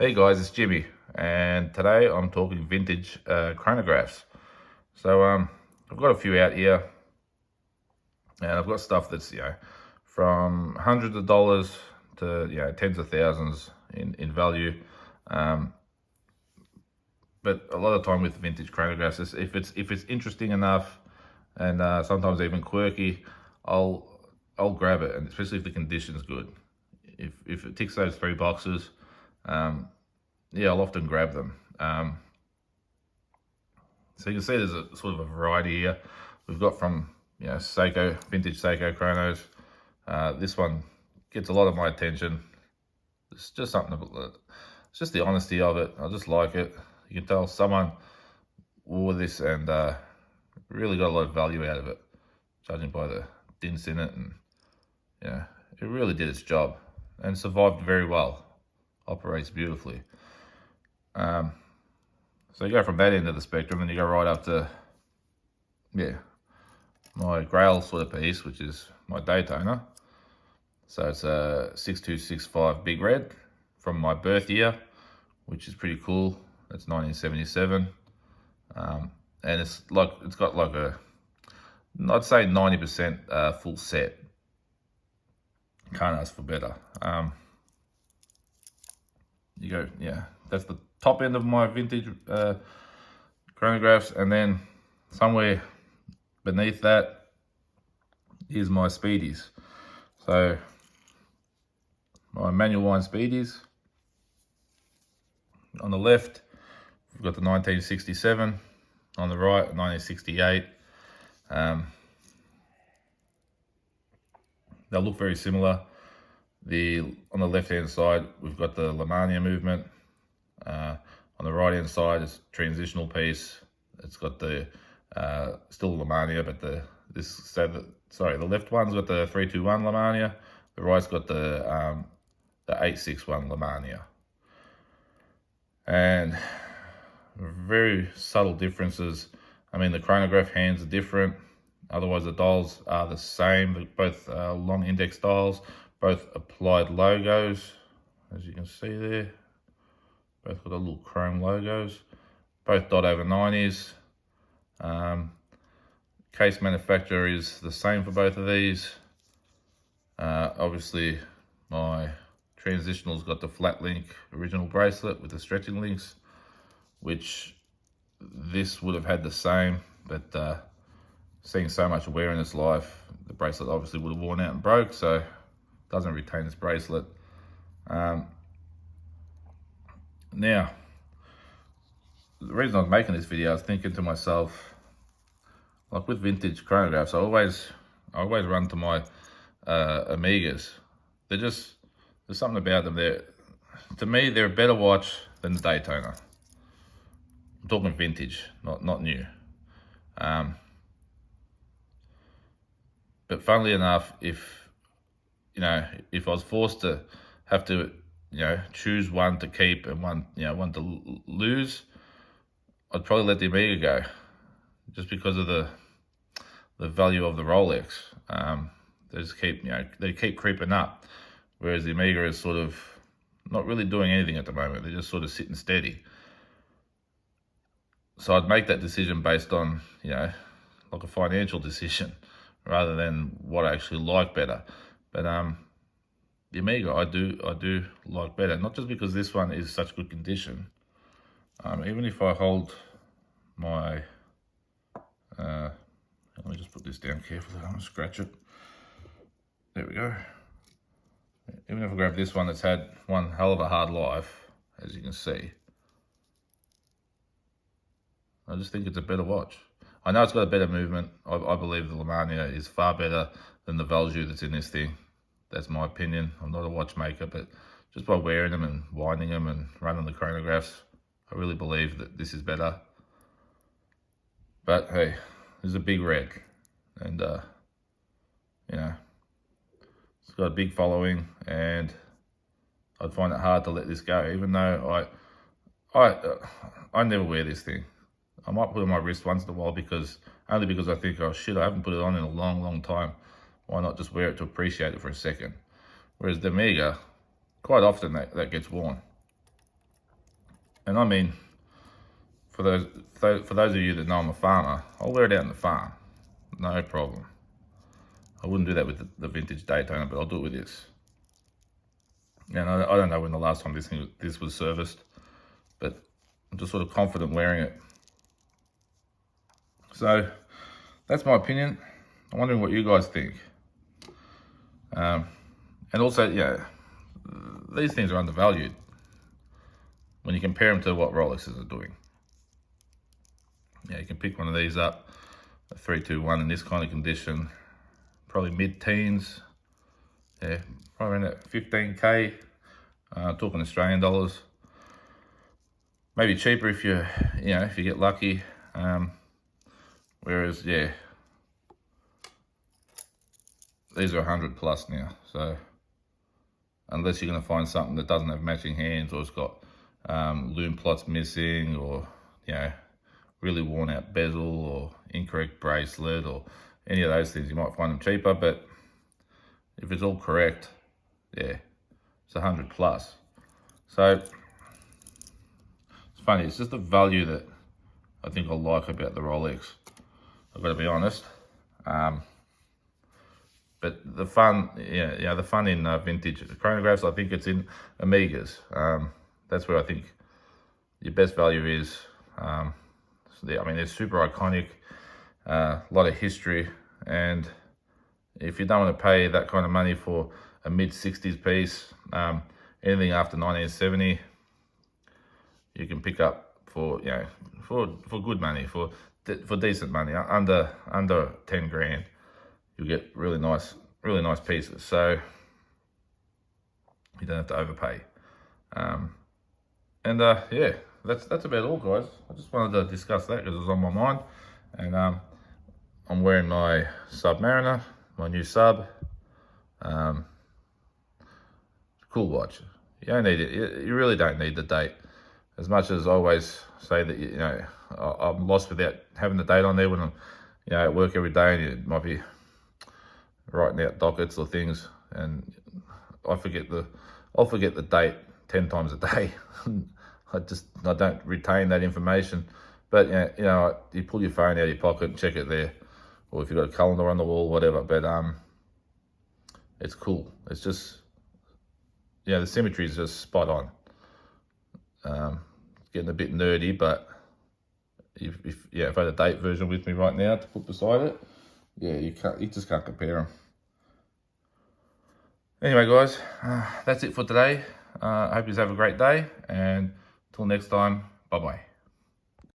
Hey guys, it's Jimmy, and today I'm talking vintage chronographs. So I've got a few out here, and I've got stuff that's from hundreds of dollars to tens of thousands in value. Um, but a lot of time with vintage chronographs, is if it's interesting enough, and sometimes even quirky, I'll grab it, and especially if the condition's good. If it ticks those three boxes, um, yeah, I'll often grab them. So you can see there's a sort of a variety here. We've got from Seiko, vintage Seiko chronos. This one gets a lot of my attention. It's just something about it's just the honesty of it. I just like it. You can tell someone wore this and really got a lot of value out of it, judging by the dints in it, and yeah, it really did its job and survived very well. Operates beautifully. Um, so you go from that end of the spectrum, and you go right up to my Grail sort of piece, which is my Daytona. So it's a 6265 Big Red from my birth year, which is pretty cool. That's 1977. And it's got like I'd say 90% full set. Can't ask for better. That's the top end of my vintage chronographs, and then somewhere beneath that is my speedies. So my manual wind speedies. On the left, we've got the 1967. On the right, 1968. They'll look very similar. On the left hand side, we've got the Lamania movement. On the right hand side, it's a transitional piece. It's got the still Lamania, but the left one's got the 321 Lamania. The right's got the 861 Lamania. And very subtle differences. I mean, the chronograph hands are different. Otherwise, the dials are the same. They're both long index dials, both applied logos, as you can see there. Both got the little chrome logos. Both dot over 90s. Case manufacturer is the same for both of these. Obviously, my transitional's got the flat link original bracelet with the stretching links, which this would have had the same, but seeing so much wear in its life, the bracelet obviously would have worn out and broke, so it doesn't retain its bracelet. Now, the reason I was making this video, I was thinking to myself, like with vintage chronographs, I always run to my Amigas. There's something about them there. To me, they're a better watch than the Daytona. I'm talking vintage, not new. But funnily enough, if I was forced to have to choose one to keep and one to lose, I'd probably let the Amiga go, just because of the value of the Rolex. They keep creeping up, whereas the Amiga is sort of not really doing anything at the moment. They're just sort of sitting steady. So I'd make that decision based on like a financial decision, rather than what I actually like better. But the Amiga I do like better, not just because this one is such good condition. Even if I hold my let me just put this down carefully, I don't want to scratch it. There we go. Even if I grab this one that's had one hell of a hard life, as you can see, I just think it's a better watch. I know it's got a better movement. I believe the Lamania is far better than the Valjoux that's in this thing. That's my opinion. I'm not a watchmaker, but just by wearing them and winding them and running the chronographs, I really believe that this is better. But hey, this is a Big Red, and it's got a big following, and I'd find it hard to let this go, even though I never wear this thing. I might put it on my wrist once in a while, only because I think, oh shit, I haven't put it on in a long time. Why not just wear it to appreciate it for a second? Whereas the Amiga, quite often that gets worn. And I mean, for those of you that know I'm a farmer, I'll wear it out in the farm, no problem. I wouldn't do that with the vintage Daytona, but I'll do it with this. And I don't know when the last time this was serviced, but I'm just sort of confident wearing it. So that's my opinion. I'm wondering what you guys think. And also, yeah, these things are undervalued when you compare them to what Rolexes are doing. Yeah, you can pick one of these up, a 321 in this kind of condition, probably mid-teens. Yeah, probably around that 15K, talking Australian dollars. Maybe cheaper if you get lucky. Whereas, yeah, these are 100 plus now. So unless you're going to find something that doesn't have matching hands, or it's got loom plots missing, or really worn out bezel, or incorrect bracelet, or any of those things, you might find them cheaper. But if it's all correct, yeah, it's 100 plus. So it's funny, it's just the value that I think I like about the Rolex, I've got to be honest. But the fun, the fun in vintage chronographs, I think it's in Omegas. That's where I think your best value is. I mean, they're super iconic, a lot of history, and if you don't want to pay that kind of money for a mid-60s piece, anything after 1970, you can pick up for good money, for decent money, under 10 grand. You'll get really nice pieces. So you don't have to overpay. Yeah, that's about all, guys. I just wanted to discuss that because it was on my mind. And I'm wearing my Submariner, my new sub. Cool watch. You don't need it. You really don't need the date. As much as I always say that I'm lost without having the date on there when I'm at work every day, and you might be writing out dockets or things, and I'll forget the date 10 times a day. I don't retain that information. But you pull your phone out of your pocket and check it there, or if you've got a calendar on the wall, whatever. But it's cool. It's just the symmetry is just spot on. It's getting a bit nerdy, but if I had a date version with me right now to put beside it, you just can't compare them. Anyway, guys, that's it for today. I hope you have a great day, and until next time, bye bye.